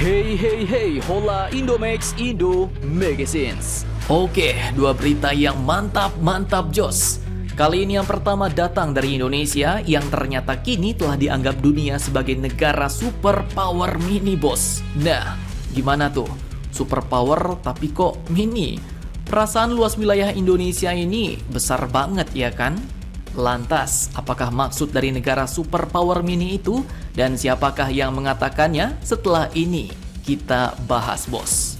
Hey hey hey, hola Indomax Indo Magazines. Oke, dua berita yang mantap jos. Kali ini yang pertama datang dari Indonesia yang ternyata kini telah dianggap dunia sebagai negara superpower mini bos. Nah, gimana tuh? Superpower tapi kok mini? Perasaan luas wilayah Indonesia ini besar banget ya kan? Lantas, apakah maksud dari negara superpower mini itu? Dan siapakah yang mengatakannya? Setelah ini, kita bahas bos.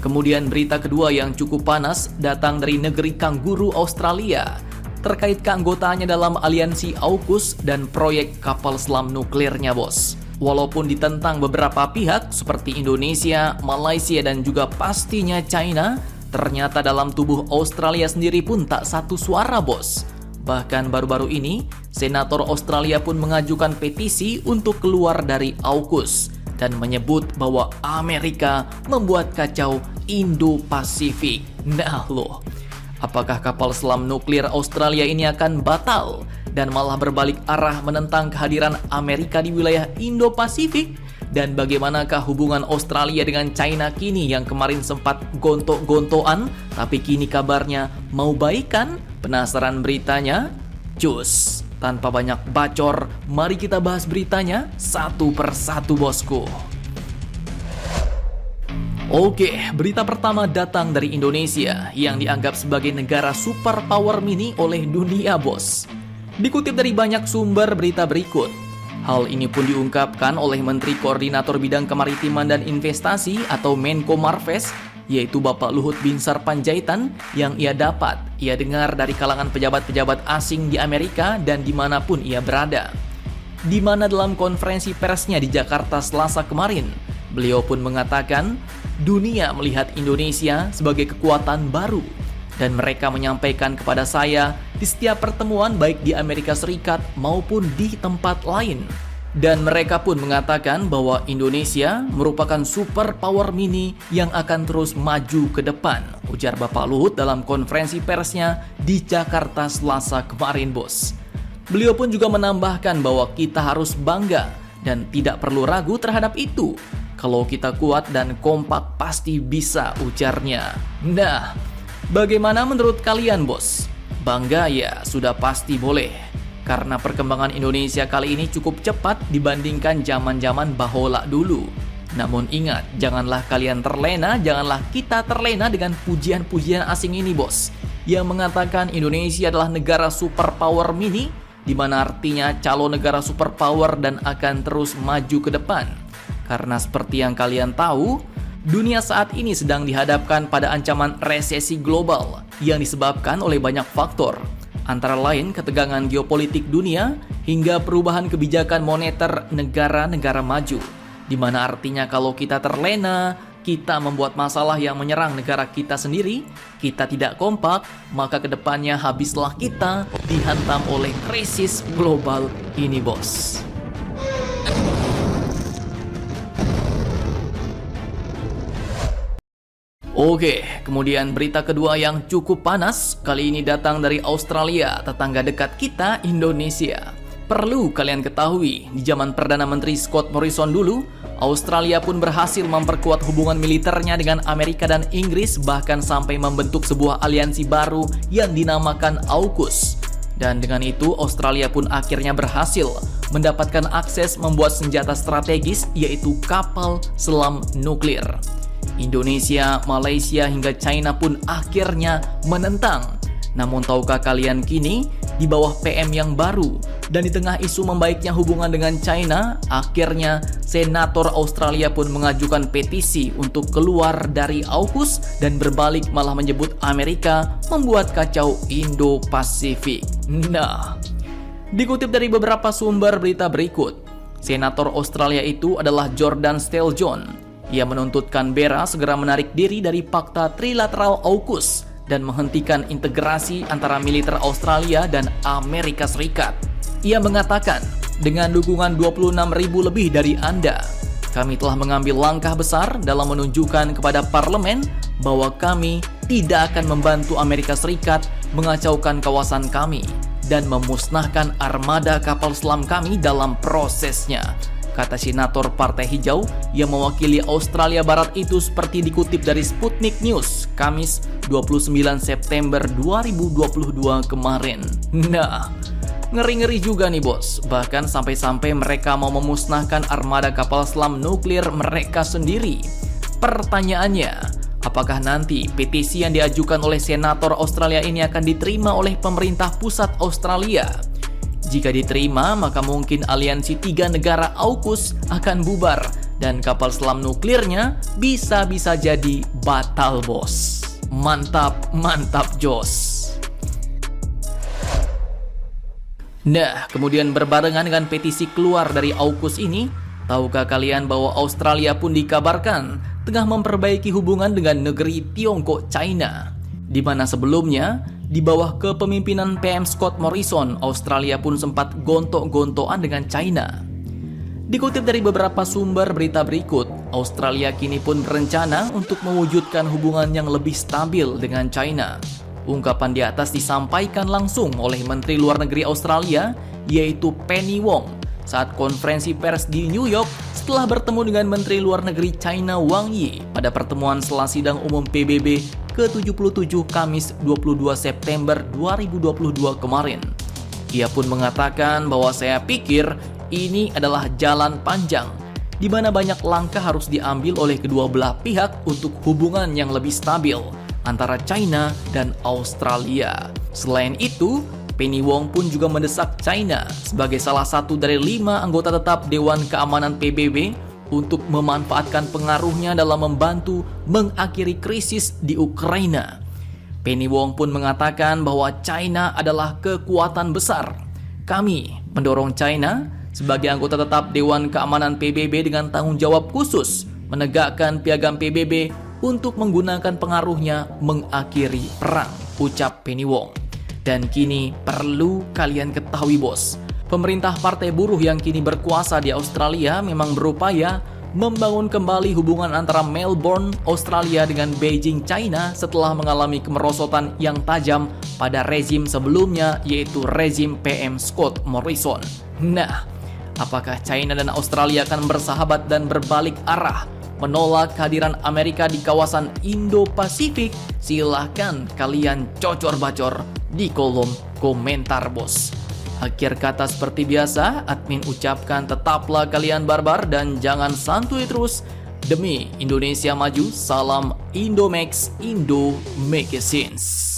Kemudian berita kedua yang cukup panas datang dari negeri kanguru Australia terkait keanggotaannya dalam aliansi AUKUS dan proyek kapal selam nuklirnya bos. Walaupun ditentang beberapa pihak seperti Indonesia, Malaysia dan juga pastinya China, ternyata dalam tubuh Australia sendiri pun tak satu suara bos. Bahkan baru-baru ini, Senator Australia pun mengajukan petisi untuk keluar dari AUKUS dan menyebut bahwa Amerika membuat kacau Indo-Pasifik. Nah loh, apakah kapal selam nuklir Australia ini akan batal dan malah berbalik arah menentang kehadiran Amerika di wilayah Indo-Pasifik? Dan bagaimanakah hubungan Australia dengan China kini yang kemarin sempat gontok-gontokan, tapi kini kabarnya mau baikan? Penasaran beritanya? Cus, tanpa banyak bacor, mari kita bahas beritanya satu persatu bosku. Oke, berita pertama datang dari Indonesia yang dianggap sebagai negara superpower mini oleh dunia bos. Dikutip dari banyak sumber berita berikut, hal ini pun diungkapkan oleh Menteri Koordinator Bidang Kemaritiman dan Investasi atau Menko Marves, yaitu Bapak Luhut Binsar Panjaitan, yang ia dengar dari kalangan pejabat-pejabat asing di Amerika dan dimanapun ia berada. Di mana dalam konferensi persnya di Jakarta Selasa kemarin, beliau pun mengatakan, dunia melihat Indonesia sebagai kekuatan baru. Dan mereka menyampaikan kepada saya di setiap pertemuan baik di Amerika Serikat maupun di tempat lain. Dan mereka pun mengatakan bahwa Indonesia merupakan superpower mini yang akan terus maju ke depan, ujar Bapak Luhut dalam konferensi persnya di Jakarta Selasa kemarin bos. Beliau pun juga menambahkan bahwa kita harus bangga dan tidak perlu ragu terhadap itu. Kalau kita kuat dan kompak pasti bisa, ujarnya. Nah, bagaimana menurut kalian bos? Bangga ya sudah pasti boleh. Karena perkembangan Indonesia kali ini cukup cepat dibandingkan zaman-zaman bahola dulu. Namun ingat, janganlah kalian terlena, janganlah kita terlena dengan pujian-pujian asing ini bos. Yang mengatakan Indonesia adalah negara superpower mini, di mana artinya calon negara superpower dan akan terus maju ke depan. Karena seperti yang kalian tahu, dunia saat ini sedang dihadapkan pada ancaman resesi global yang disebabkan oleh banyak faktor. Antara lain ketegangan geopolitik dunia hingga perubahan kebijakan moneter negara-negara maju. Di mana artinya kalau kita terlena, kita membuat masalah yang menyerang negara kita sendiri, kita tidak kompak, maka kedepannya habislah kita dihantam oleh krisis global ini bos. Oke, kemudian berita kedua yang cukup panas, kali ini datang dari Australia, tetangga dekat kita, Indonesia. Perlu kalian ketahui, di zaman Perdana Menteri Scott Morrison dulu, Australia pun berhasil memperkuat hubungan militernya dengan Amerika dan Inggris, bahkan sampai membentuk sebuah aliansi baru yang dinamakan AUKUS. Dan dengan itu, Australia pun akhirnya berhasil mendapatkan akses membuat senjata strategis, yaitu kapal selam nuklir. Indonesia, Malaysia hingga China pun akhirnya menentang. Namun tahukah kalian kini di bawah PM yang baru dan di tengah isu membaiknya hubungan dengan China, akhirnya Senator Australia pun mengajukan petisi untuk keluar dari AUKUS dan berbalik malah menyebut Amerika membuat kacau Indo-Pasifik. Nah, dikutip dari beberapa sumber berita berikut, Senator Australia itu adalah Jordan Steele-John. Ia menuntut Canberra segera menarik diri dari Fakta Trilateral AUKUS dan menghentikan integrasi antara militer Australia dan Amerika Serikat. Ia mengatakan, dengan dukungan 26.000 lebih dari Anda, kami telah mengambil langkah besar dalam menunjukkan kepada parlemen bahwa kami tidak akan membantu Amerika Serikat mengacaukan kawasan kami dan memusnahkan armada kapal selam kami dalam prosesnya. kata senator Partai Hijau yang mewakili Australia Barat itu seperti dikutip dari Sputnik News, Kamis 29 September 2022 kemarin. Nah, ngeri-ngeri juga nih bos, bahkan sampai-sampai mereka mau memusnahkan armada kapal selam nuklir mereka sendiri. Pertanyaannya, apakah nanti petisi yang diajukan oleh senator Australia ini akan diterima oleh pemerintah pusat Australia? Jika diterima, maka mungkin aliansi 3 negara AUKUS akan bubar dan kapal selam nuklirnya bisa-bisa jadi batal bos. Mantap, mantap jos. Nah, kemudian berbarengan dengan petisi keluar dari AUKUS ini, tahukah kalian bahwa Australia pun dikabarkan tengah memperbaiki hubungan dengan negeri Tiongkok China, di mana sebelumnya di bawah kepemimpinan PM Scott Morrison, Australia pun sempat gontok-gontokan dengan China. Dikutip dari beberapa sumber berita berikut, Australia kini pun berencana untuk mewujudkan hubungan yang lebih stabil dengan China. Ungkapan di atas disampaikan langsung oleh Menteri Luar Negeri Australia, yaitu Penny Wong, saat konferensi pers di New York setelah bertemu dengan Menteri Luar Negeri China Wang Yi pada pertemuan setelah sidang umum PBB ke-77 Kamis 22 September 2022 kemarin. Ia pun mengatakan bahwa saya pikir ini adalah jalan panjang, di mana banyak langkah harus diambil oleh kedua belah pihak untuk hubungan yang lebih stabil antara China dan Australia. Selain itu, Penny Wong pun juga mendesak China sebagai salah satu dari 5 anggota tetap Dewan Keamanan PBB untuk memanfaatkan pengaruhnya dalam membantu mengakhiri krisis di Ukraina. Penny Wong pun mengatakan bahwa China adalah kekuatan besar. Kami mendorong China sebagai anggota tetap Dewan Keamanan PBB dengan tanggung jawab khusus menegakkan piagam PBB untuk menggunakan pengaruhnya mengakhiri perang, ucap Penny Wong. Dan kini perlu kalian ketahui bos, pemerintah partai buruh yang kini berkuasa di Australia memang berupaya membangun kembali hubungan antara Melbourne, Australia dengan Beijing, China setelah mengalami kemerosotan yang tajam pada rezim sebelumnya, yaitu rezim PM Scott Morrison. Nah, apakah China dan Australia akan bersahabat dan berbalik arah menolak kehadiran Amerika di kawasan Indo-Pasifik? Silahkan kalian cocor-bacor di kolom komentar bos. Akhir kata seperti biasa, admin ucapkan tetaplah kalian barbar dan jangan santuy terus. Demi Indonesia maju, salam Indomax, Indo Make Sense.